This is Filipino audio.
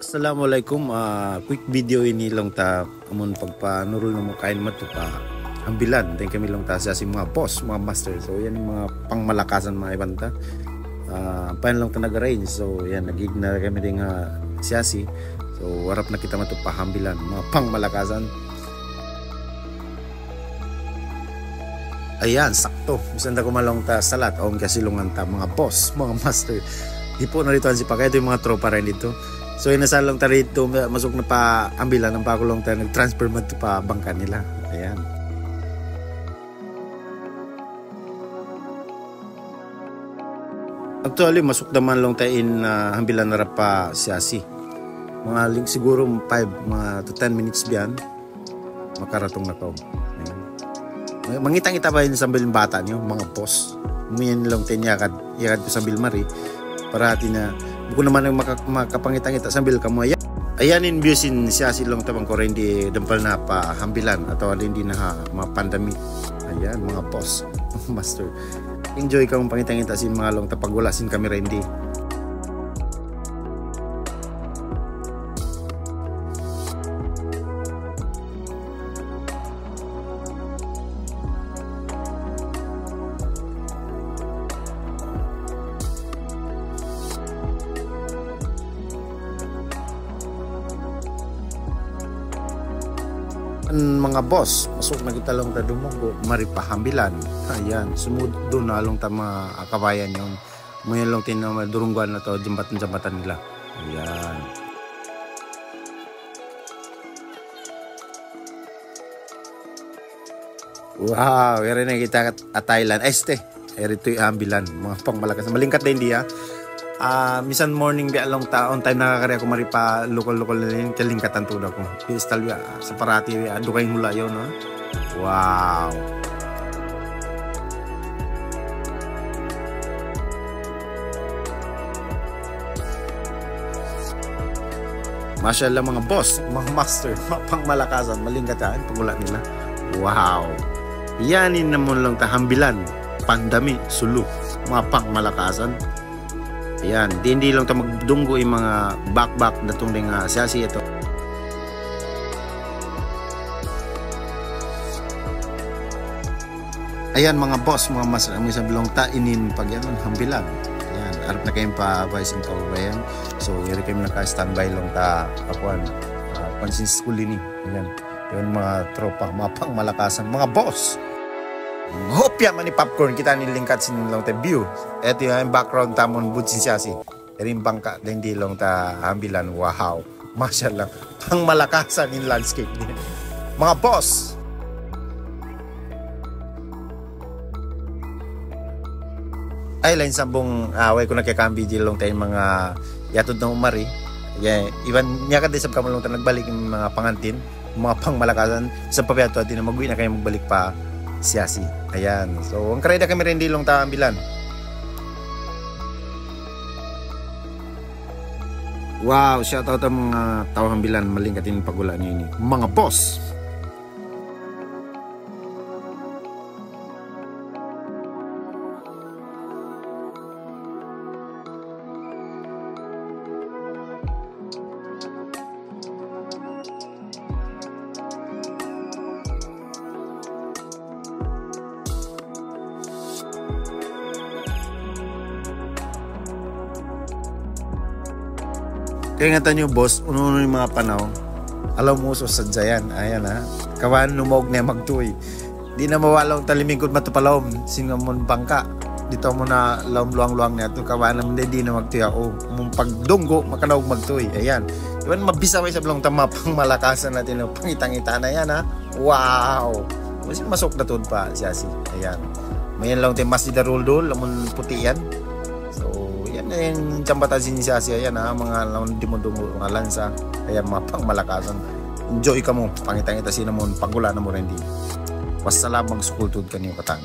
Assalamualaikum, quick video ini lang ta amon pagpanurol mo kain mat pa ambilan din kami lang ta sa si mga boss, mga master. So yan mga pangmalakasan mga ibanta. Paano lang ta nag-arrange. So yan nagig na kami ding siyasi. So warap na kita mat pa ambilan mga pangmalakasan. Ayan, sakto. Bisan ta kumalong ta salat on kasilungan ta mga boss, mga master. Di po narito si Pakay, ito yung mga tropa rin dito. So inasalong ta rito, masuk na pa ambilan ng pakulong ta, nag-transfer man to pa bangka nila. Ayan. Actually, masuk naman lang tayo in ambilan na pa siyasi. Mga link siguro 5 to 10 minutes biyan, makaratong na to. Ayan. Mangitang-ita ba yun sambil bata niyo, mga boss? Umiyan lang tayo yakad ko sambil mari. Para atin na buko naman ang makapangitang-ita sambil kamo. Ayan in viewsin siya silong tabang ko rin di dampal na pa hambilan atau hindi na mapandami. Ayan mga boss, master. Enjoy kang pangitang-ita sin mga long tapagulasin kami rin di. Mga boss, masuk na kita lang ta dumunggo maripahambilan. Ayan, sumudo na lang ta mga kabayan yung mga lang tinadurunggan na to jambatan nila. Ayan. Wow, ere na kita at Thailand. Ere ito yung ambilan, mga pangmalakas. Malingkat din dia. Misan morning bi along ta on time nakakari ako maripa lokal na rin kalingkatan to ko. Pistal ya sa parati ado kay hula yon no. Wow. Mashallah mga boss, mga master, pangmalakasan, malingkatan pagula nila. Wow. Yanin namon lang ta hambilan, pandami, sulu, mga pangmalakasan. Ayan, hindi lang ito magdunggo yung mga back na itong siyasi ito. Ayan mga boss, mga mas may sablong tainin pag yan, hambilan. Ayan, harap na kayong pa-vice ko ba. So, yari kayong naka-standby lang ta kapuan. Pansin school ini. Ayan, yun mga tropa, mga pangmalakasan, mga boss. Hopya man ni popcorn kita nilingkat sin lang ta view. Ito yung background tamon butsin siya si. Erin bangka din di lang ta ambilan. Wow. Mashallah. Pang malakasan in landscape. Mga boss. Ay lain sambong way ko nagkakambi di lang tayo mga yatod na umari. Yeah, iban niya ka desab ka mo lang ta nagbalik yung mga pangantin, mga pang malakasan sa papiato at na magwi na kayo magbalik pa siyasi. Ayan. So, ang kareda kami rin dilong taambilan. Wow, shoutout ang mga taambilan. Malingkatin pagula niyo ini. Mga boss! Kaya nga tanyo boss, uno yung mga panaw, alam mo so sadyayan, ayan ha, kawan numog na magtuy. Di na mawalaw talimingkod matupalawm, singamon bangka, dito mo na luang na ito, kawan naman di na magtuy ako, mong pagdunggo, makanawag magtuy, ayan. Iwan mabisa may sablong tama pang malakasan natin, pangitang-ita na yan ha, wow. Kasi masok na to pa siya si, ayan. Mayan lang tayo mas di daruldol, lamon puti yan. Yung jambatan siya yan ha, mga dimodungo, mga lansa, kaya mga pangmalakasan. Enjoy ka mo, pangitang-ita sinamon, pagula na mo rin di. Wassalam mag-skultud ka niyo katang.